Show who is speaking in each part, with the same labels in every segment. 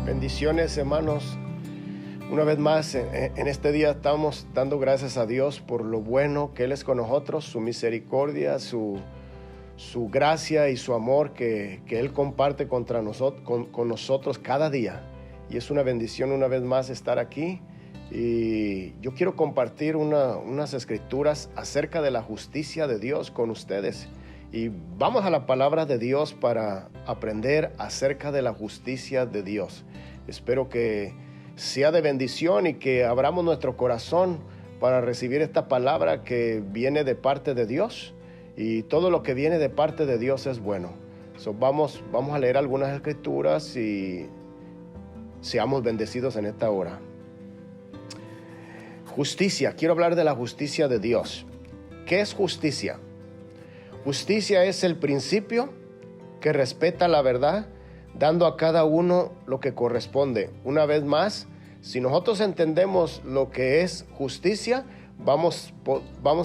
Speaker 1: Bendiciones, hermanos. Una vez más, en este día estamos dando gracias a Dios por lo bueno que Él es con nosotros, su misericordia, su gracia y su amor que Él comparte con nosotros cada día. Y es una bendición una vez más estar aquí. Y yo quiero compartir unas escrituras acerca de la justicia de Dios con ustedes. Y vamos a la palabra de Dios para aprender acerca de la justicia de Dios. Espero que sea de bendición y que abramos nuestro corazón para recibir esta palabra que viene de parte de Dios. Y todo lo que viene de parte de Dios es bueno. Vamos a leer algunas escrituras y seamos bendecidos en esta hora. Justicia. Quiero hablar de la justicia de Dios. ¿Qué es justicia? Justicia es el principio que respeta la verdad, dando a cada uno lo que corresponde. Una vez más, si nosotros entendemos lo que es justicia, vamos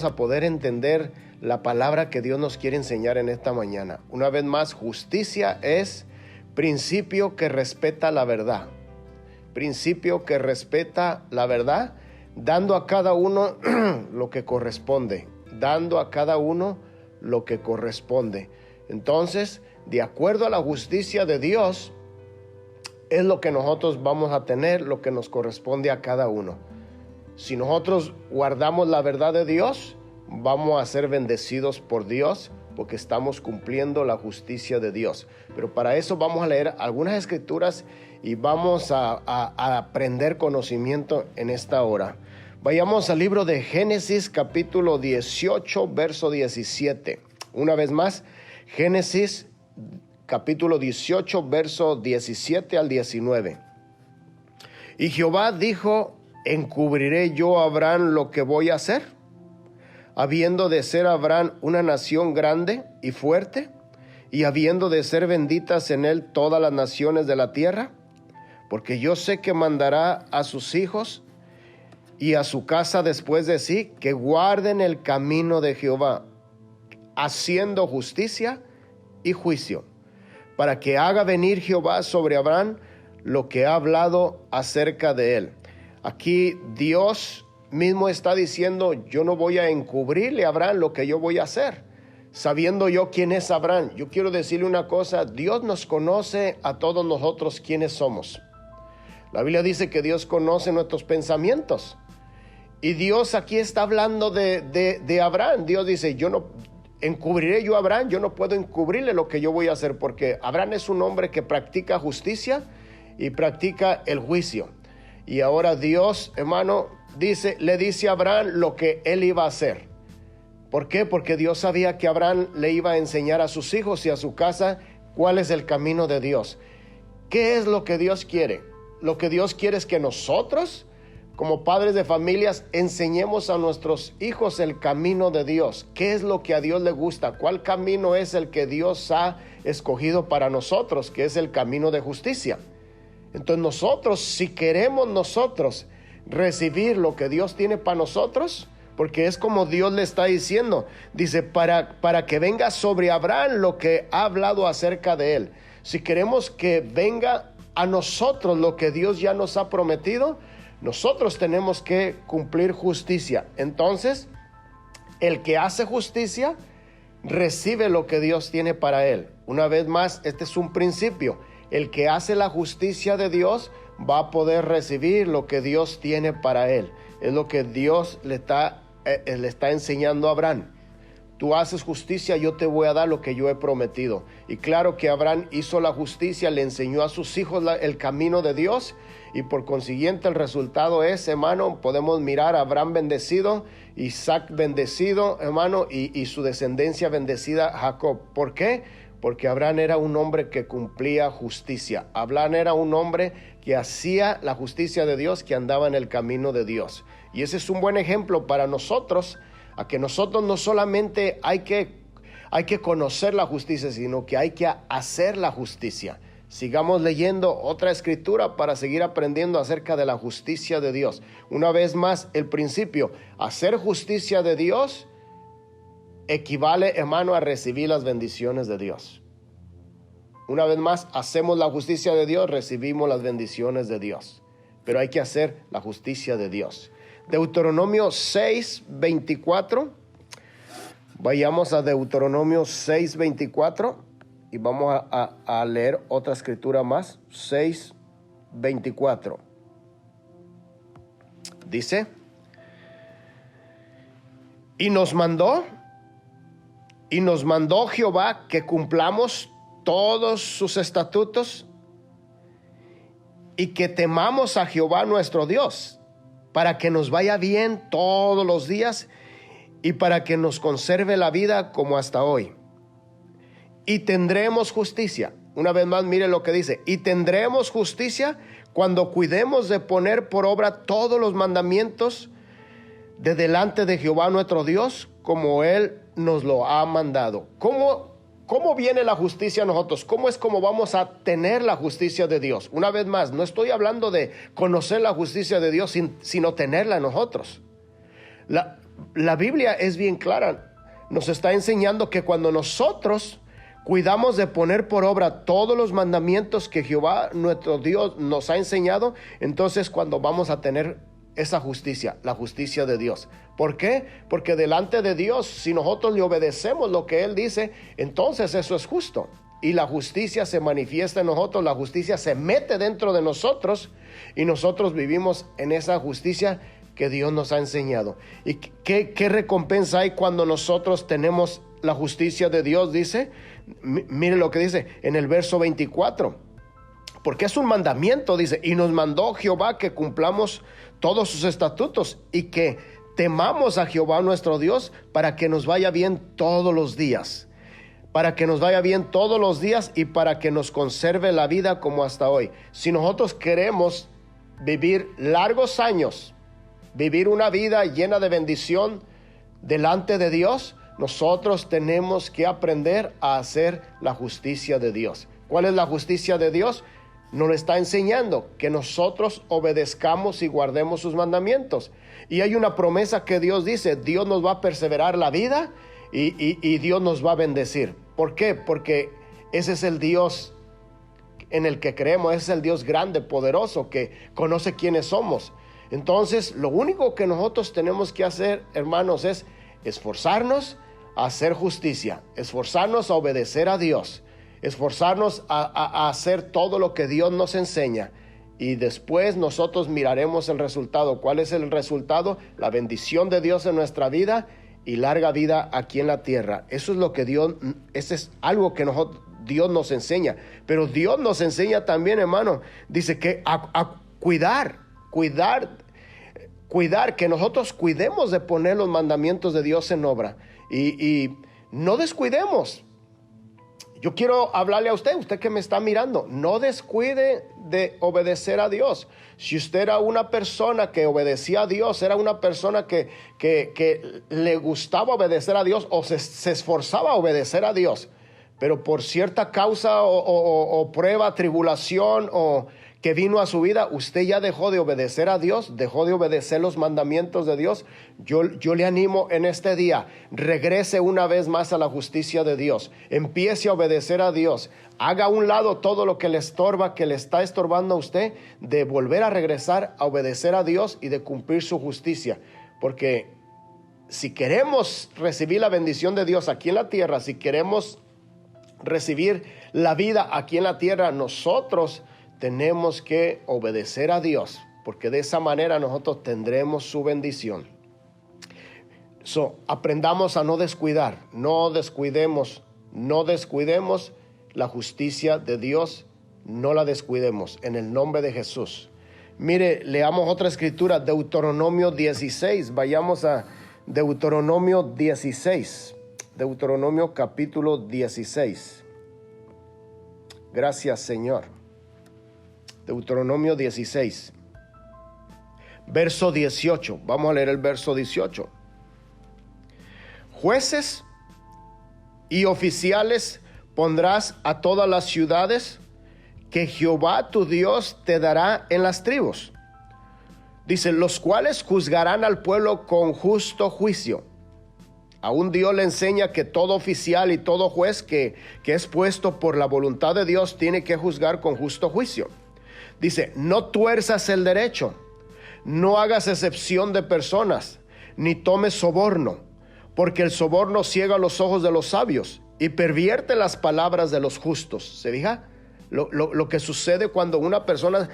Speaker 1: a poder entender la palabra que Dios nos quiere enseñar en esta mañana. Una vez más, justicia es principio que respeta la verdad. Principio que respeta la verdad, dando a cada uno lo que corresponde. Dando a cada uno lo que corresponde. Entonces, de acuerdo a la justicia de Dios, es lo que nosotros vamos a tener, lo que nos corresponde a cada uno. Si nosotros guardamos la verdad de Dios, vamos a ser bendecidos por Dios, porque estamos cumpliendo la justicia de Dios. Pero para eso vamos a leer algunas escrituras y vamos a aprender conocimiento en esta hora. Vayamos al libro de Génesis, capítulo 18, verso 17. Una vez más, Génesis, capítulo 18, verso 17 al 19. Y Jehová dijo: ¿encubriré yo a Abraham lo que voy a hacer? Habiendo de ser Abraham una nación grande y fuerte, y habiendo de ser benditas en él todas las naciones de la tierra, porque yo sé que mandará a sus hijos y a su casa después de sí, que guarden el camino de Jehová, haciendo justicia y juicio, para que haga venir Jehová sobre Abraham lo que ha hablado acerca de él. Aquí Dios mismo está diciendo: yo no voy a encubrirle a Abraham lo que yo voy a hacer, sabiendo yo quién es Abraham. Yo quiero decirle una cosa: Dios nos conoce a todos nosotros quiénes somos. La Biblia dice que Dios conoce nuestros pensamientos. Y Dios aquí está hablando de Abraham. Dios dice: yo no encubriré yo a Abraham, yo no puedo encubrirle lo que yo voy a hacer, porque Abraham es un hombre que practica justicia y practica el juicio. Y ahora Dios, hermano, le dice a Abraham lo que él iba a hacer. ¿Por qué? Porque Dios sabía que Abraham le iba a enseñar a sus hijos y a su casa cuál es el camino de Dios. ¿Qué es lo que Dios quiere? Lo que Dios quiere es que nosotros, como padres de familias, enseñemos a nuestros hijos el camino de Dios. ¿Qué es lo que a Dios le gusta? ¿Cuál camino es el que Dios ha escogido para nosotros? Que es el camino de justicia. Entonces nosotros, si queremos nosotros recibir lo que Dios tiene para nosotros, porque es como Dios le está diciendo, dice, para que venga sobre Abraham lo que ha hablado acerca de él. Si queremos que venga a nosotros lo que Dios ya nos ha prometido, nosotros tenemos que cumplir justicia. Entonces, el que hace justicia recibe lo que Dios tiene para él. Una vez más, este es un principio. El que hace la justicia de Dios va a poder recibir lo que Dios tiene para él. Es lo que Dios le está enseñando a Abraham. Tú haces justicia, yo te voy a dar lo que yo he prometido. Y claro que Abraham hizo la justicia, le enseñó a sus hijos el camino de Dios. Y por consiguiente el resultado es, hermano, podemos mirar a Abraham bendecido, Isaac bendecido, hermano, y su descendencia bendecida, Jacob. ¿Por qué? Porque Abraham era un hombre que cumplía justicia. Abraham era un hombre que hacía la justicia de Dios, que andaba en el camino de Dios. Y ese es un buen ejemplo para nosotros, a que nosotros no solamente hay que conocer la justicia, sino que hay que hacer la justicia. Sigamos leyendo otra escritura para seguir aprendiendo acerca de la justicia de Dios. Una vez más, el principio, hacer justicia de Dios equivale, hermano, a recibir las bendiciones de Dios. Una vez más, hacemos la justicia de Dios, recibimos las bendiciones de Dios. Pero hay que hacer la justicia de Dios. Deuteronomio 6:24. Vayamos a Deuteronomio 6:24 y vamos a leer otra escritura más. 6:24. Dice: Y nos mandó Jehová que cumplamos todos sus estatutos y que temamos a Jehová nuestro Dios, para que nos vaya bien todos los días y para que nos conserve la vida como hasta hoy. Y tendremos justicia. Una vez más, mire lo que dice: y tendremos justicia cuando cuidemos de poner por obra todos los mandamientos de delante de Jehová nuestro Dios, como Él nos lo ha mandado. ¿Cómo viene la justicia a nosotros? ¿Cómo es como vamos a tener la justicia de Dios? Una vez más, no estoy hablando de conocer la justicia de Dios, sino tenerla en nosotros. La Biblia es bien clara. Nos está enseñando que cuando nosotros cuidamos de poner por obra todos los mandamientos que Jehová nuestro Dios nos ha enseñado, entonces cuando vamos a tener esa justicia, la justicia de Dios. ¿Por qué? Porque delante de Dios, si nosotros le obedecemos lo que Él dice, entonces eso es justo. Y la justicia se manifiesta en nosotros, la justicia se mete dentro de nosotros y nosotros vivimos en esa justicia que Dios nos ha enseñado. ¿Y qué recompensa hay cuando nosotros tenemos la justicia de Dios? Dice, mire lo que dice en el verso 24. Porque es un mandamiento, dice: y nos mandó Jehová que cumplamos todos sus estatutos y que temamos a Jehová nuestro Dios, para que nos vaya bien todos los días. Para que nos vaya bien todos los días y para que nos conserve la vida como hasta hoy. Si nosotros queremos vivir largos años, vivir una vida llena de bendición delante de Dios, nosotros tenemos que aprender a hacer la justicia de Dios. ¿Cuál es la justicia de Dios? Nos está enseñando que nosotros obedezcamos y guardemos sus mandamientos. Y hay una promesa que Dios dice: Dios nos va a perseverar la vida y Dios nos va a bendecir. ¿Por qué? Porque ese es el Dios en el que creemos, ese es el Dios grande, poderoso, que conoce quiénes somos. Entonces, lo único que nosotros tenemos que hacer, hermanos, es esforzarnos a hacer justicia, esforzarnos a obedecer a Dios, esforzarnos a hacer todo lo que Dios nos enseña, y después nosotros miraremos el resultado. ¿Cuál es el resultado? La bendición de Dios en nuestra vida y larga vida aquí en la tierra. Eso es lo que ese es algo que Dios nos enseña. Pero Dios nos enseña también, hermano, dice que a cuidar, que nosotros cuidemos de poner los mandamientos de Dios en obra y no descuidemos. Yo quiero hablarle a usted que me está mirando: no descuide de obedecer a Dios. Si usted era una persona que obedecía a Dios, era una persona que le gustaba obedecer a Dios o se esforzaba a obedecer a Dios, pero por cierta causa o prueba, tribulación o que vino a su vida, usted ya dejó de obedecer a Dios, dejó de obedecer los mandamientos de Dios, yo le animo en este día: regrese una vez más a la justicia de Dios, empiece a obedecer a Dios, haga a un lado todo lo que le estorba, que le está estorbando a usted, de volver a regresar a obedecer a Dios y de cumplir su justicia. Porque si queremos recibir la bendición de Dios aquí en la tierra, si queremos recibir la vida aquí en la tierra, nosotros tenemos que obedecer a Dios, porque de esa manera nosotros tendremos su bendición. Aprendamos a no descuidar, no descuidemos la justicia de Dios, no la descuidemos en el nombre de Jesús. Mire, leamos otra escritura, Deuteronomio 16, vayamos a Deuteronomio 16, Deuteronomio capítulo 16. Gracias, Señor. Deuteronomio 16, verso 18. Vamos a leer el verso 18. Jueces y oficiales pondrás a todas las ciudades que Jehová tu Dios te dará en las tribus. Dice: los cuales juzgarán al pueblo con justo juicio Aún Dios le enseña que todo oficial y todo juez que es puesto por la voluntad de Dios tiene que juzgar con justo juicio. Dice, no tuerzas el derecho, no hagas excepción de personas, ni tomes soborno, porque el soborno ciega los ojos de los sabios y pervierte las palabras de los justos. ¿Se fija? Lo que sucede cuando una persona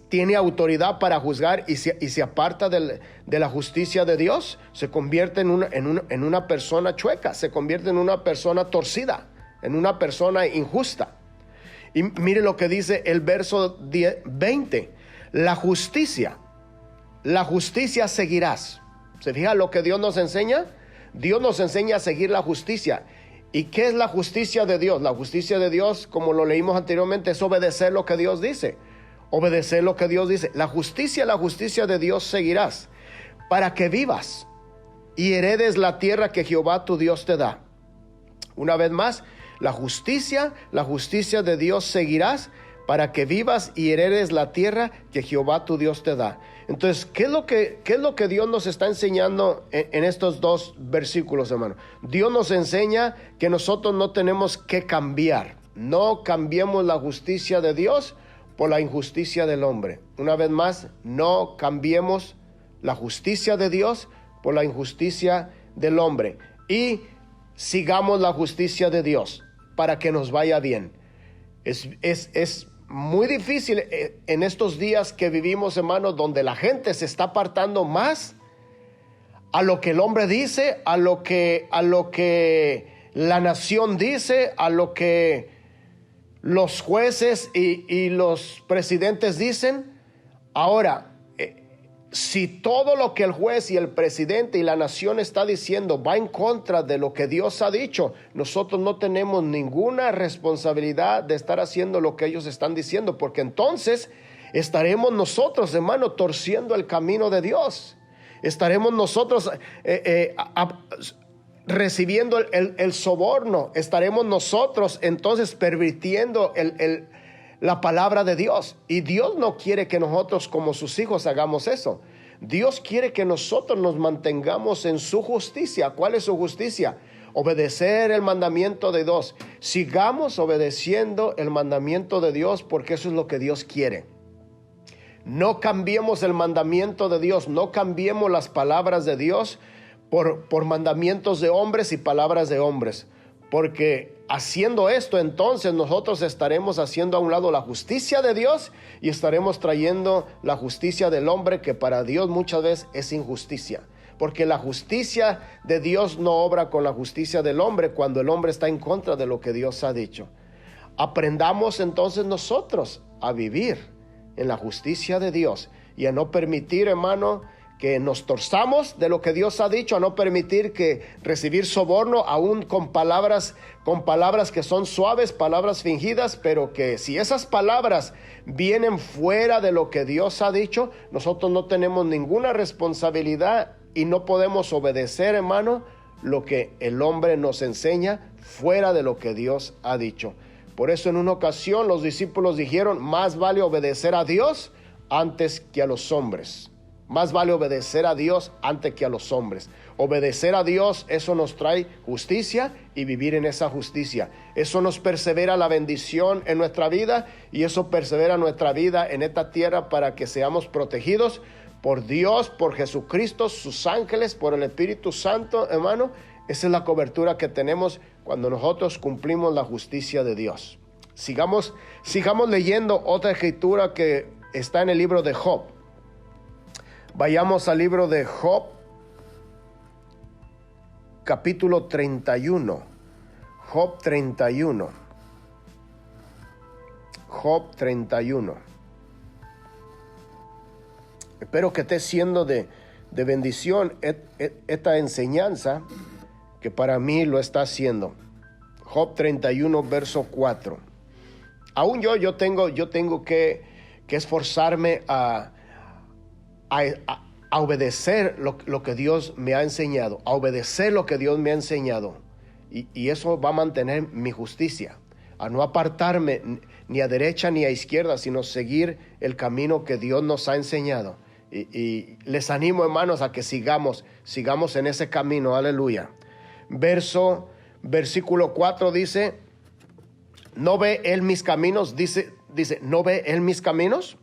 Speaker 1: tiene autoridad para juzgar y se aparta de la justicia de Dios, se convierte en una persona chueca, se convierte en una persona torcida, en una persona injusta. Y mire lo que dice el verso 20, la justicia seguirás. ¿Se fija lo que Dios nos enseña? Dios nos enseña a seguir la justicia. ¿Y qué es la justicia de Dios? La justicia de Dios, como lo leímos anteriormente, es obedecer lo que Dios dice. Obedecer lo que Dios dice. La justicia de Dios seguirás, para que vivas y heredes la tierra que Jehová tu Dios te da. Una vez más, la justicia de Dios seguirás, para que vivas y heredes la tierra que Jehová tu Dios te da. Entonces, ¿qué es lo que Dios nos está enseñando en estos dos versículos, hermano? Dios nos enseña que nosotros no tenemos que cambiar. No cambiemos la justicia de Dios por la injusticia del hombre. Una vez más, no cambiemos la justicia de Dios por la injusticia del hombre. Y sigamos la justicia de Dios para que nos vaya bien. Es muy difícil en estos días que vivimos, hermanos, donde la gente se está apartando más a lo que el hombre dice, a lo que la nación dice, a lo que los jueces y los presidentes dicen. Ahora, si todo lo que el juez y el presidente y la nación está diciendo va en contra de lo que Dios ha dicho, nosotros no tenemos ninguna responsabilidad de estar haciendo lo que ellos están diciendo, porque entonces estaremos nosotros, hermano, torciendo el camino de Dios. Estaremos nosotros recibiendo el soborno. Estaremos nosotros entonces pervirtiendo la palabra de Dios. Y Dios no quiere que nosotros como sus hijos hagamos eso. Dios quiere que nosotros nos mantengamos en su justicia. ¿Cuál es su justicia? Obedecer el mandamiento de Dios. Sigamos obedeciendo el mandamiento de Dios, porque eso es lo que Dios quiere. No cambiemos el mandamiento de Dios. No cambiemos las palabras de Dios por mandamientos de hombres y palabras de hombres. Porque haciendo esto, entonces nosotros estaremos haciendo a un lado la justicia de Dios y estaremos trayendo la justicia del hombre, que para Dios muchas veces es injusticia. Porque la justicia de Dios no obra con la justicia del hombre cuando el hombre está en contra de lo que Dios ha dicho. Aprendamos entonces nosotros a vivir en la justicia de Dios y a no permitir, hermano, que nos torzamos de lo que Dios ha dicho, a no permitir que recibir soborno aún con palabras que son suaves, palabras fingidas, pero que si esas palabras vienen fuera de lo que Dios ha dicho, nosotros no tenemos ninguna responsabilidad y no podemos obedecer, hermano, lo que el hombre nos enseña fuera de lo que Dios ha dicho. Por eso en una ocasión los discípulos dijeron, más vale obedecer a Dios antes que a los hombres. Más vale obedecer a Dios antes que a los hombres. Obedecer a Dios, eso nos trae justicia y vivir en esa justicia. Eso nos persevera la bendición en nuestra vida y eso persevera nuestra vida en esta tierra para que seamos protegidos por Dios, por Jesucristo, sus ángeles, por el Espíritu Santo, hermano. Esa es la cobertura que tenemos cuando nosotros cumplimos la justicia de Dios. Sigamos leyendo otra escritura que está en el libro de Job. Vayamos al libro de Job, capítulo 31. Job 31. Job 31. Espero que esté siendo de bendición esta enseñanza, que para mí lo está haciendo. Job 31, verso 4. Aún yo tengo que esforzarme a obedecer lo que Dios me ha enseñado, a obedecer lo que Dios me ha enseñado, y eso va a mantener mi justicia, a no apartarme ni a derecha ni a izquierda, sino seguir el camino que Dios nos ha enseñado. Y les animo, hermanos, a que sigamos en ese camino. Aleluya. Versículo 4 dice, ¿no ve él mis caminos? Dice, ¿no ve él mis caminos?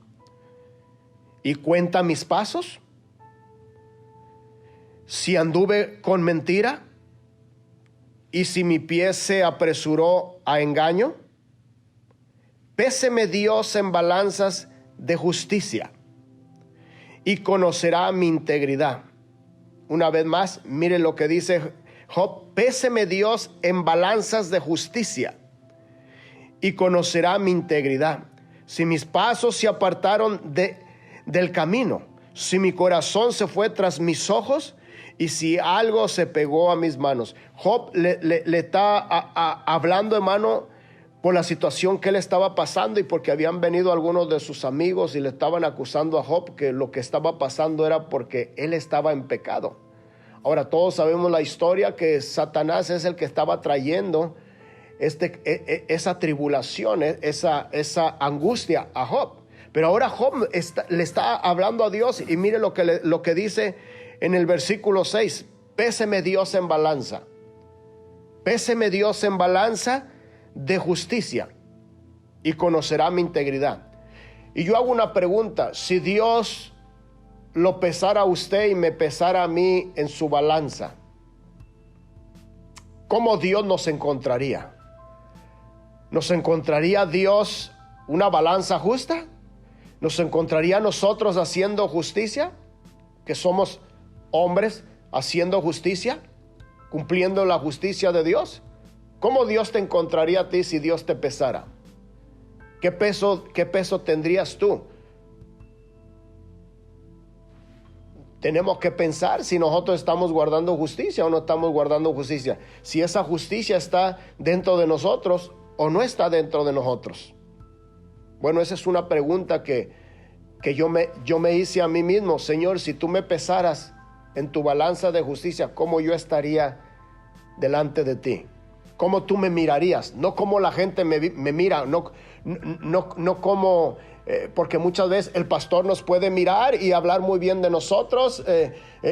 Speaker 1: ¿Y cuenta mis pasos? Si anduve con mentira, y si mi pie se apresuró a engaño, péseme Dios en balanzas de justicia, y conocerá mi integridad. Una vez más, mire lo que dice Job: péseme Dios en balanzas de justicia, y conocerá mi integridad. Si mis pasos se apartaron del camino, si mi corazón se fue tras mis ojos, y si algo se pegó a mis manos. Job le está hablando, hermano, por la situación que él estaba pasando, y porque habían venido algunos de sus amigos y le estaban acusando a Job que lo que estaba pasando era porque él estaba en pecado. Ahora todos sabemos la historia, que Satanás es el que estaba trayendo esa tribulación, esa angustia a Job. Pero ahora Job le está hablando a Dios, y mire lo que dice en el versículo 6: péseme Dios en balanza. Péseme Dios en balanza de justicia, y conocerá mi integridad. Y yo hago una pregunta: si Dios lo pesara a usted y me pesara a mí en su balanza, ¿cómo Dios nos encontraría? ¿Nos encontraría Dios una balanza justa? ¿Nos encontraría nosotros haciendo justicia? Que somos hombres haciendo justicia, cumpliendo la justicia de Dios. ¿Cómo Dios te encontraría a ti si Dios te pesara? ¿Qué peso tendrías tú? Tenemos que pensar si nosotros estamos guardando justicia o no estamos guardando justicia. Si esa justicia está dentro de nosotros o no está dentro de nosotros. Bueno, esa es una pregunta que yo me hice a mí mismo. Señor, si tú me pesaras en tu balanza de justicia, ¿cómo yo estaría delante de ti? ¿Cómo tú me mirarías? No como la gente me mira, no como... porque muchas veces el pastor nos puede mirar y hablar muy bien de nosotros,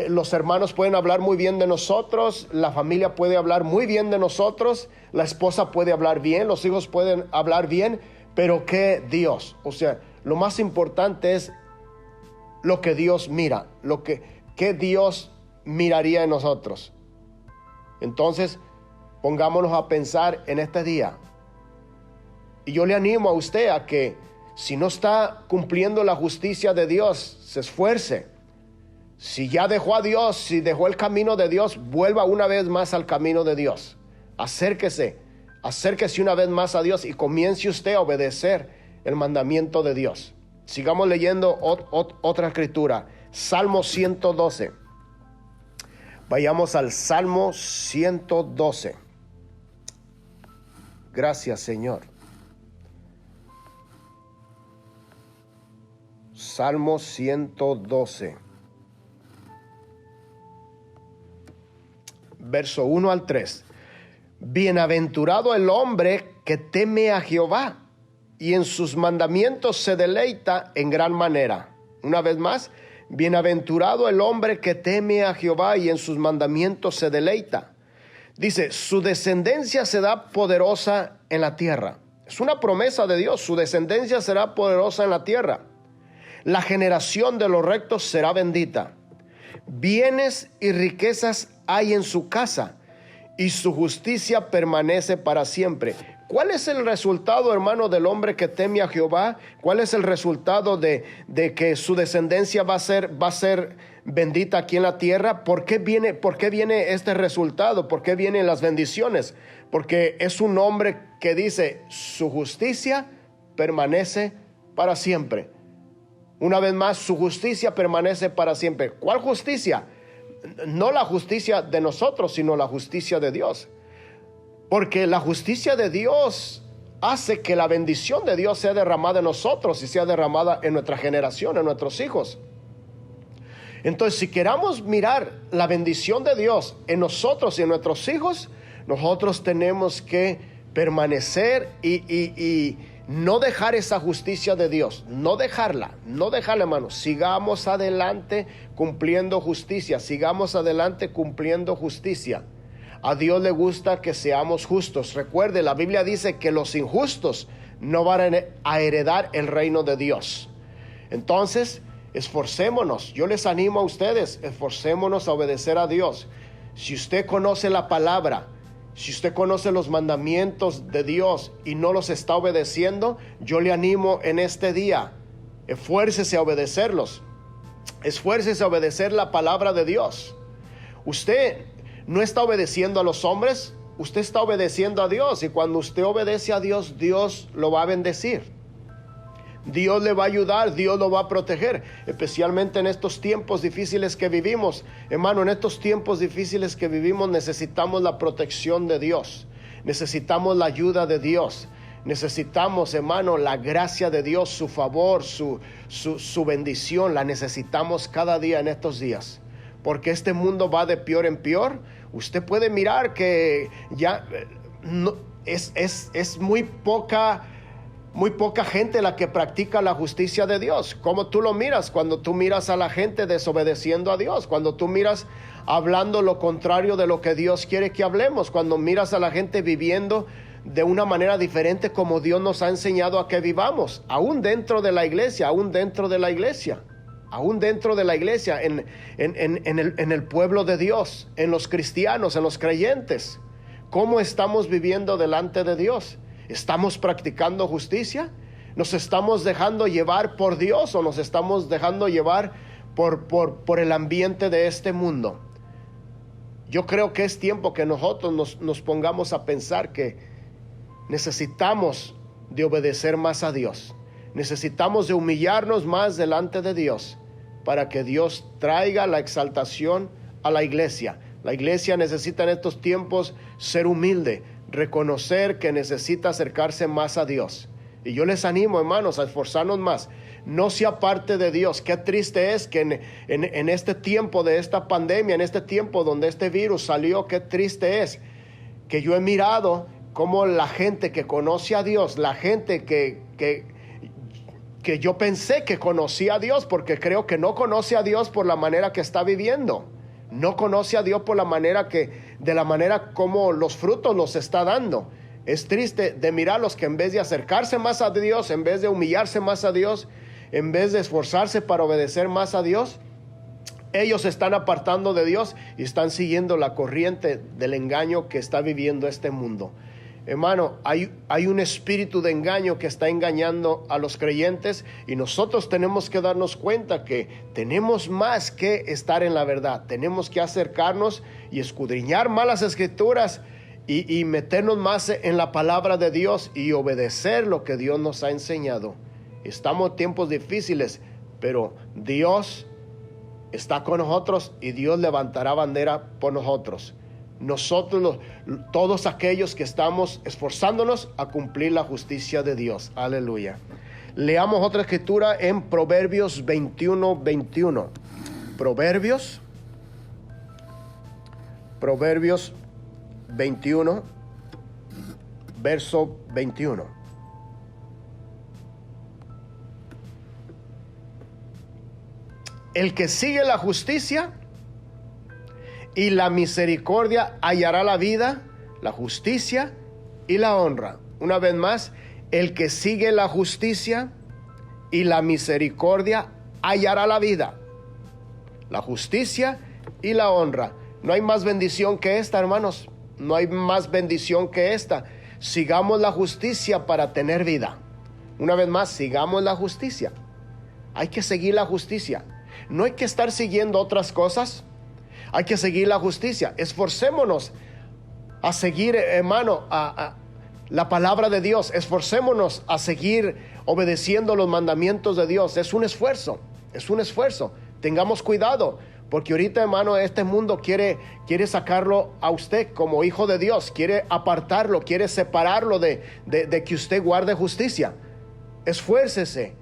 Speaker 1: los hermanos pueden hablar muy bien de nosotros, la familia puede hablar muy bien de nosotros, la esposa puede hablar bien, los hijos pueden hablar bien, pero ¿qué Dios? O sea, lo más importante es lo que Dios mira, ¿qué Dios miraría en nosotros? Entonces, pongámonos a pensar en este día. Y yo le animo a usted a que, si no está cumpliendo la justicia de Dios, se esfuerce. Si ya dejó a Dios, si dejó el camino de Dios, vuelva una vez más al camino de Dios. Acérquese una vez más a Dios y comience usted a obedecer el mandamiento de Dios. Sigamos leyendo otra escritura. Salmo 112. Vayamos al Salmo 112. Gracias, Señor. Salmo 112, verso 1 al 3. Bienaventurado el hombre que teme a Jehová, y en sus mandamientos se deleita en gran manera. Una vez más, bienaventurado el hombre que teme a Jehová, y en sus mandamientos se deleita. Dice, su descendencia será poderosa en la tierra. Es una promesa de Dios, su descendencia será poderosa en la tierra. La generación de los rectos será bendita. Bienes y riquezas hay en su casa, y su justicia permanece para siempre. ¿Cuál es el resultado, hermano, del hombre que teme a Jehová? ¿Cuál es el resultado de que su descendencia va a ser bendita aquí en la tierra? ¿Por qué viene este resultado? ¿Por qué vienen las bendiciones? Porque es un hombre que dice, su justicia permanece para siempre. Una vez más, su justicia permanece para siempre. ¿Cuál justicia? No la justicia de nosotros, sino la justicia de Dios. Porque la justicia de Dios hace que la bendición de Dios sea derramada en nosotros y sea derramada en nuestra generación, en nuestros hijos. Entonces, si queramos mirar la bendición de Dios en nosotros y en nuestros hijos, nosotros tenemos que permanecer y no dejar esa justicia de Dios, no dejarla, hermanos. Sigamos adelante cumpliendo justicia, sigamos adelante cumpliendo justicia. A Dios le gusta que seamos justos. Recuerde, la Biblia dice que los injustos no van a heredar el reino de Dios. Entonces, esforcémonos. Yo les animo a ustedes, esforcémonos a obedecer a Dios. Si usted conoce la palabra, si usted conoce los mandamientos de Dios y no los está obedeciendo, yo le animo en este día, esfuércese a obedecerlos. Esfuércese a obedecer la palabra de Dios. Usted no está obedeciendo a los hombres, usted está obedeciendo a Dios. Y cuando usted obedece a Dios, Dios lo va a bendecir. Dios le va a ayudar, Dios lo va a proteger, especialmente en estos tiempos difíciles que vivimos. Hermano, en estos tiempos difíciles que vivimos necesitamos la protección de Dios, necesitamos la ayuda de Dios, necesitamos, hermano, la gracia de Dios, su favor, su bendición, la necesitamos cada día en estos días, porque este mundo va de peor en peor. Usted puede mirar que ya no, es muy poca gente la que practica la justicia de Dios. ¿Cómo tú lo miras? Cuando tú miras a la gente desobedeciendo a Dios, cuando tú miras hablando lo contrario de lo que Dios quiere que hablemos, cuando miras a la gente viviendo de una manera diferente como Dios nos ha enseñado a que vivamos, aún dentro de la iglesia, en el pueblo de Dios, en los cristianos, en los creyentes. ¿Cómo estamos viviendo delante de Dios? ¿Estamos practicando justicia? ¿Nos estamos dejando llevar por Dios o nos estamos dejando llevar por el ambiente de este mundo? Yo creo que es tiempo que nosotros nos pongamos a pensar que necesitamos de obedecer más a Dios. Necesitamos de humillarnos más delante de Dios para que Dios traiga la exaltación a la iglesia. La iglesia necesita en estos tiempos ser humilde, reconocer que necesita acercarse más a Dios. Y yo les animo, hermanos, a esforzarnos más. No se aparte de Dios. Qué triste es que en este tiempo de esta pandemia, en este tiempo donde este virus salió, qué triste es que yo he mirado cómo la gente que conoce a Dios, la gente que yo pensé que conocía a Dios, porque creo que no conoce a Dios por la manera que está viviendo. No conoce a Dios por de la manera como los frutos los está dando. Es triste de mirarlos que en vez de acercarse más a Dios, en vez de humillarse más a Dios, en vez de esforzarse para obedecer más a Dios, ellos se están apartando de Dios y están siguiendo la corriente del engaño que está viviendo este mundo. Hermano, hay un espíritu de engaño que está engañando a los creyentes y nosotros tenemos que darnos cuenta que tenemos más que estar en la verdad. Tenemos que acercarnos y escudriñar más las escrituras y meternos más en la palabra de Dios y obedecer lo que Dios nos ha enseñado. Estamos en tiempos difíciles, pero Dios está con nosotros y Dios levantará bandera por nosotros. Nosotros, todos aquellos que estamos esforzándonos a cumplir la justicia de Dios. Aleluya. Leamos otra escritura en Proverbios 21:21. Proverbios 21, verso 21. El que sigue la justicia y la misericordia hallará la vida, la justicia y la honra. Una vez más, el que sigue la justicia y la misericordia hallará la vida, la justicia y la honra. No hay más bendición que esta, hermanos. No hay más bendición que esta. Sigamos la justicia para tener vida. Una vez más, sigamos la justicia. Hay que seguir la justicia. No hay que estar siguiendo otras cosas. Hay que seguir la justicia. Esforcémonos a seguir, hermano, a la palabra de Dios. Esforcémonos a seguir obedeciendo los mandamientos de Dios. Es un esfuerzo. Tengamos cuidado, porque ahorita, hermano, este mundo quiere sacarlo a usted como hijo de Dios. Quiere apartarlo, quiere separarlo de que usted guarde justicia. Esfuércese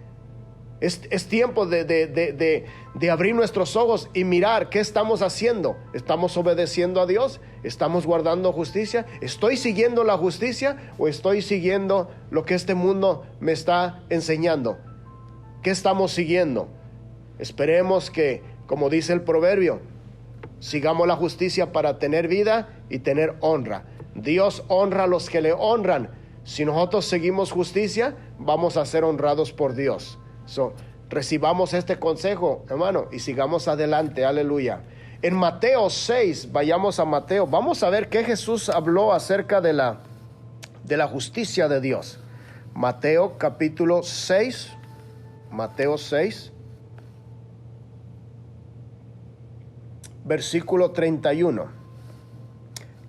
Speaker 1: Es tiempo de abrir nuestros ojos y mirar qué estamos haciendo. ¿Estamos obedeciendo a Dios? ¿Estamos guardando justicia? ¿Estoy siguiendo la justicia o estoy siguiendo lo que este mundo me está enseñando? ¿Qué estamos siguiendo? Esperemos que, como dice el proverbio, sigamos la justicia para tener vida y tener honra. Dios honra a los que le honran. Si nosotros seguimos justicia, vamos a ser honrados por Dios. Recibamos este consejo, hermano, y sigamos adelante. Aleluya. En Mateo 6, vayamos a Mateo. Vamos a ver qué Jesús habló acerca de la justicia de Dios. Mateo capítulo 6. Mateo 6. Versículo 31.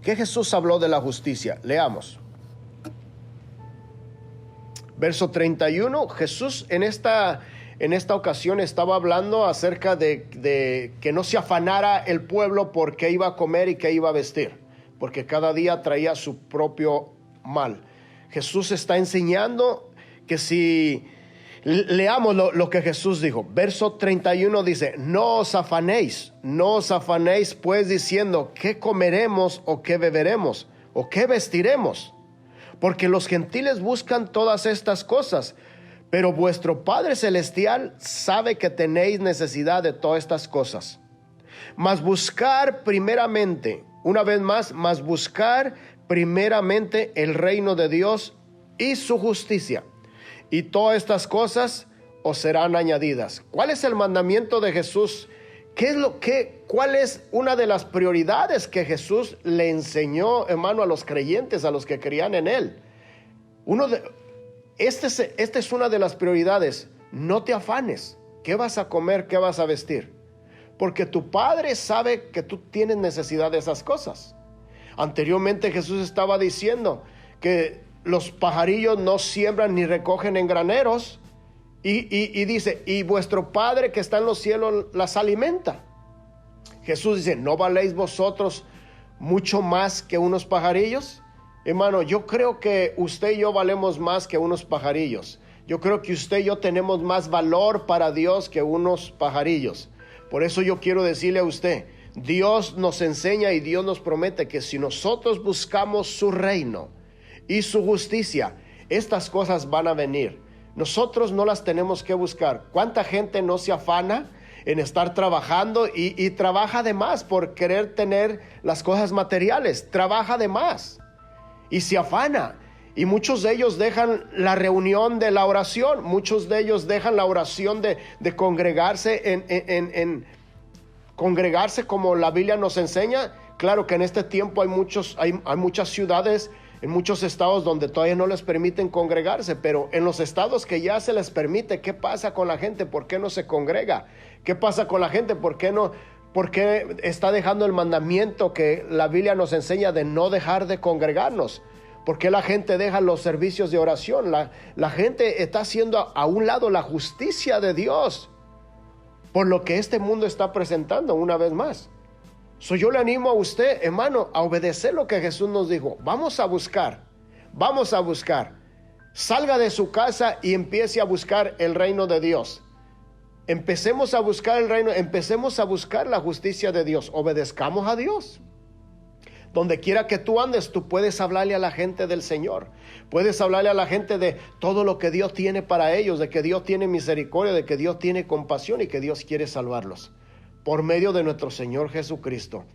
Speaker 1: ¿Qué Jesús habló de la justicia? Leamos. Verso 31, Jesús en esta ocasión estaba hablando acerca de que no se afanara el pueblo por qué iba a comer y qué iba a vestir, porque cada día traía su propio mal. Jesús está enseñando que si leamos lo que Jesús dijo. Verso 31 dice, no os afanéis pues diciendo, ¿qué comeremos o qué beberemos o qué vestiremos? Porque los gentiles buscan todas estas cosas, pero vuestro Padre Celestial sabe que tenéis necesidad de todas estas cosas. Mas buscar primeramente, una vez más, buscar primeramente el reino de Dios y su justicia, y todas estas cosas os serán añadidas. ¿Cuál es el mandamiento de Jesús? ¿Cuál es una de las prioridades que Jesús le enseñó, hermano, a los creyentes, a los que creían en Él? Esta es una de las prioridades. No te afanes. ¿Qué vas a comer? ¿Qué vas a vestir? Porque tu Padre sabe que tú tienes necesidad de esas cosas. Anteriormente Jesús estaba diciendo que los pajarillos no siembran ni recogen en graneros. Y dice, y vuestro Padre que está en los cielos las alimenta. Jesús dice, ¿no valéis vosotros mucho más que unos pajarillos? Hermano, yo creo que usted y yo valemos más que unos pajarillos. Yo creo que usted y yo tenemos más valor para Dios que unos pajarillos. Por eso yo quiero decirle a usted, Dios nos enseña y Dios nos promete que si nosotros buscamos su reino y su justicia, estas cosas van a venir. Nosotros no las tenemos que buscar. ¿Cuánta gente no se afana en estar trabajando y trabaja de más por querer tener las cosas materiales? Trabaja de más y se afana. Y muchos de ellos dejan la reunión de la oración. Muchos de ellos dejan la oración de congregarse en congregarse como la Biblia nos enseña. Claro que en este tiempo hay muchas ciudades, en muchos estados donde todavía no les permiten congregarse, pero en los estados que ya se les permite, ¿qué pasa con la gente? ¿Por qué no se congrega? ¿Qué pasa con la gente? ¿Por qué está dejando el mandamiento que la Biblia nos enseña de no dejar de congregarnos? ¿Por qué la gente deja los servicios de oración? La gente está haciendo a un lado la justicia de Dios por lo que este mundo está presentando una vez más. Yo le animo a usted, hermano, a obedecer lo que Jesús nos dijo. Vamos a buscar. Salga de su casa y empiece a buscar el reino de Dios. Empecemos a buscar el reino, empecemos a buscar la justicia de Dios. Obedezcamos a Dios. Donde quiera que tú andes, tú puedes hablarle a la gente del Señor. Puedes hablarle a la gente de todo lo que Dios tiene para ellos, de que Dios tiene misericordia, de que Dios tiene compasión y que Dios quiere salvarlos por medio de nuestro Señor Jesucristo.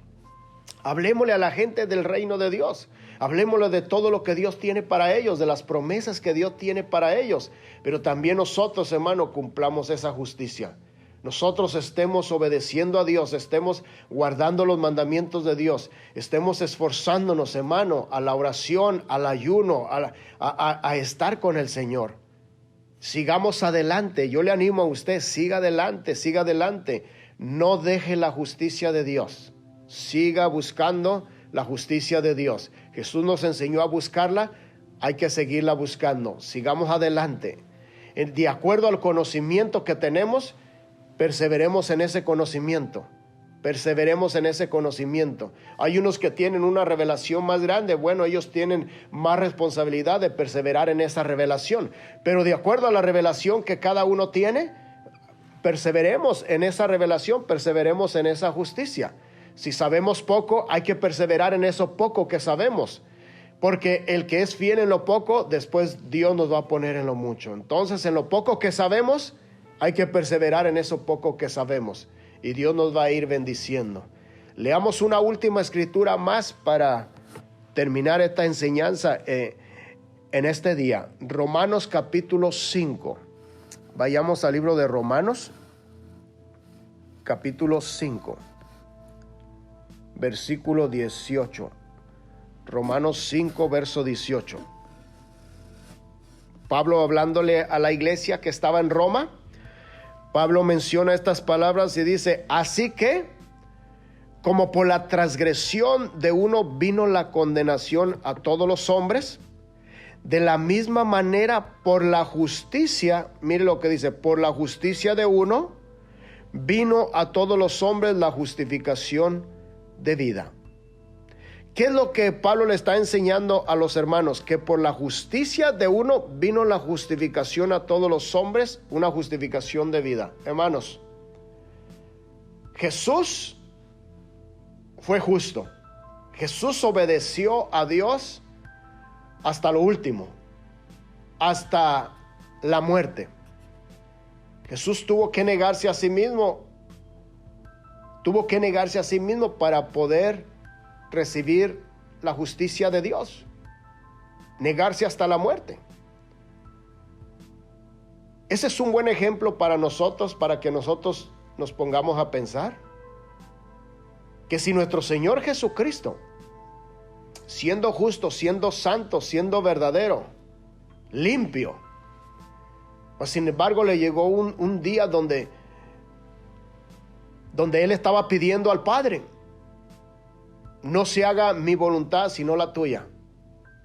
Speaker 1: Hablemosle a la gente del reino de Dios. Hablemosle de todo lo que Dios tiene para ellos, de las promesas que Dios tiene para ellos. Pero también nosotros, hermano, cumplamos esa justicia. Nosotros estemos obedeciendo a Dios, estemos guardando los mandamientos de Dios, estemos esforzándonos, hermano, a la oración, al ayuno, a estar con el Señor. Sigamos adelante. Yo le animo a usted, siga adelante. No deje la justicia de Dios. Siga buscando la justicia de Dios. Jesús nos enseñó a buscarla, hay que seguirla buscando. Sigamos adelante. De acuerdo al conocimiento que tenemos, perseveremos en ese conocimiento. Hay unos que tienen una revelación más grande. Bueno, ellos tienen más responsabilidad de perseverar en esa revelación. Pero de acuerdo a la revelación que cada uno tiene, perseveremos en esa revelación, perseveremos en esa justicia. Si sabemos poco, hay que perseverar en eso poco que sabemos, porque el que es fiel en lo poco, después Dios nos va a poner en lo mucho. Entonces, en lo poco que sabemos, hay que perseverar en eso poco que sabemos, y Dios nos va a ir bendiciendo. Leamos una última escritura más para terminar esta enseñanza en este día. Romanos capítulo 5. Vayamos al libro de Romanos, capítulo 5, versículo 18. Romanos 5, verso 18. Pablo, hablándole a la iglesia que estaba en Roma, Pablo menciona estas palabras y dice: así que, como por la transgresión de uno vino la condenación a todos los hombres, de la misma manera por la justicia, mire lo que dice, por la justicia de uno vino a todos los hombres la justificación de vida. ¿Qué es lo que Pablo le está enseñando a los hermanos? Que por la justicia de uno vino la justificación a todos los hombres, una justificación de vida. Hermanos, Jesús fue justo. Jesús obedeció a Dios hasta lo último, hasta la muerte. Jesús tuvo que negarse a sí mismo. Tuvo que negarse a sí mismo para poder recibir la justicia de Dios. Negarse hasta la muerte. Ese es un buen ejemplo para nosotros, para que nosotros nos pongamos a pensar que si nuestro Señor Jesucristo, siendo justo, siendo santo, siendo verdadero, limpio, pues sin embargo le llegó un día donde Él estaba pidiendo al Padre: no se haga mi voluntad sino la tuya.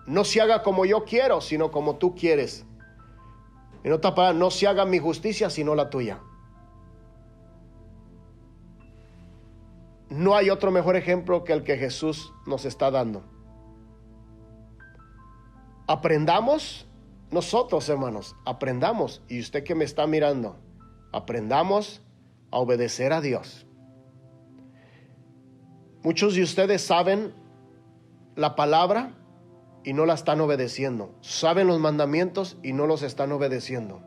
Speaker 1: No se haga como yo quiero, sino como tú quieres. En otras palabras, no se haga mi justicia sino la tuya. No hay otro mejor ejemplo que el que Jesús nos está dando. Aprendamos nosotros, hermanos, aprendamos, y usted que me está mirando, aprendamos a obedecer a Dios. Muchos de ustedes saben la palabra y no la están obedeciendo. Saben los mandamientos y no los están obedeciendo.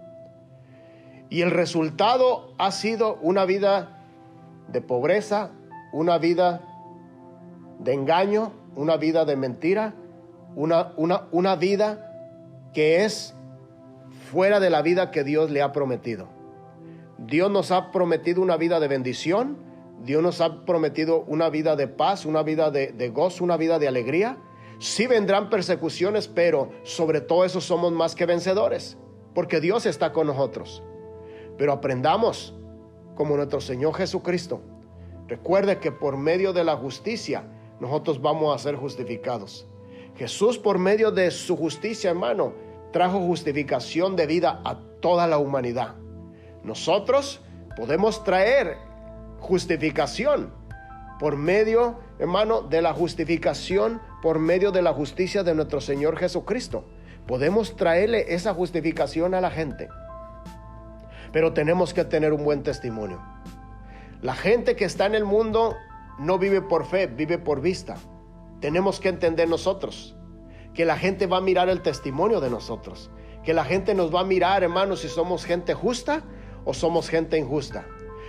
Speaker 1: Y el resultado ha sido una vida de pobreza, una vida de engaño, una vida de mentira, una vida que es fuera de la vida que Dios le ha prometido. Dios nos ha prometido una vida de bendición. Dios nos ha prometido una vida de paz, una vida de gozo, una vida de alegría. Sí vendrán persecuciones, pero sobre todo eso somos más que vencedores, porque Dios está con nosotros. Pero aprendamos como nuestro Señor Jesucristo. Recuerde que por medio de la justicia nosotros vamos a ser justificados. Jesús, por medio de su justicia, hermano, trajo justificación de vida a toda la humanidad. Nosotros podemos traer justificación por medio, hermano, de la justificación, por medio de la justicia de nuestro Señor Jesucristo. Podemos traerle esa justificación a la gente, pero tenemos que tener un buen testimonio. La gente que está en el mundo no vive por fe, vive por vista. Tenemos que entender nosotros que la gente va a mirar el testimonio de nosotros, que la gente nos va a mirar, hermanos, si somos gente justa o somos gente injusta.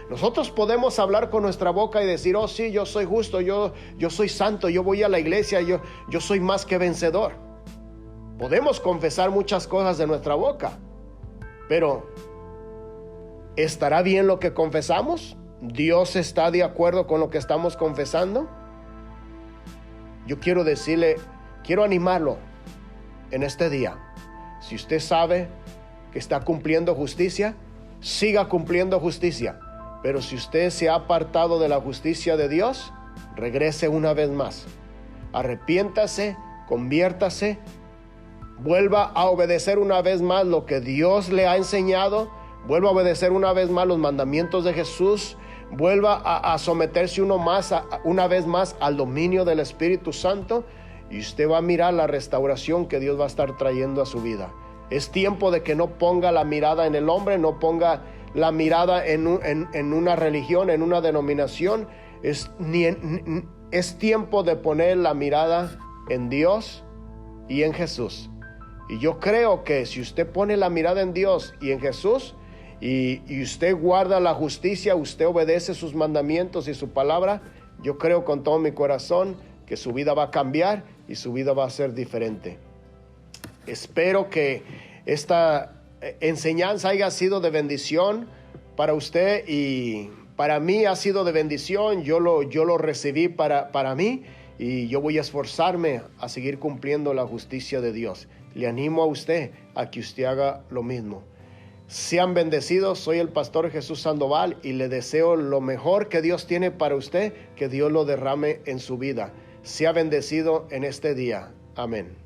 Speaker 1: Nosotros podemos hablar con nuestra boca y decir: oh sí, yo soy justo, yo soy santo, yo voy a la iglesia, yo soy más que vencedor. Podemos confesar muchas cosas de nuestra boca, pero ¿estará bien lo que confesamos? ¿Dios está de acuerdo con lo que estamos confesando? Yo quiero decirle, quiero animarlo en este día. Si usted sabe que está cumpliendo justicia, siga cumpliendo justicia. Pero si usted se ha apartado de la justicia de Dios, regrese una vez más. Arrepiéntase, conviértase, vuelva a obedecer una vez más lo que Dios le ha enseñado, vuelva a obedecer una vez más los mandamientos de Jesús, vuelva a someterse una vez más al dominio del Espíritu Santo, y usted va a mirar la restauración que Dios va a estar trayendo a su vida. Es tiempo de que no ponga la mirada en el hombre, no ponga la mirada en una religión, en una denominación. Es tiempo de poner la mirada en Dios y en Jesús. Y yo creo que si usted pone la mirada en Dios y en Jesús, y usted guarda la justicia, usted obedece sus mandamientos y su palabra, yo creo con todo mi corazón que su vida va a cambiar y su vida va a ser diferente. Espero que esta enseñanza haya sido de bendición para usted, y para mí ha sido de bendición. Yo lo recibí para mí, y yo voy a esforzarme a seguir cumpliendo la justicia de Dios. Le animo a usted a que usted haga lo mismo. Sean bendecidos. Soy el pastor Jesús Sandoval y le deseo lo mejor que Dios tiene para usted, que Dios lo derrame en su vida. Sea bendecido en este día. Amén.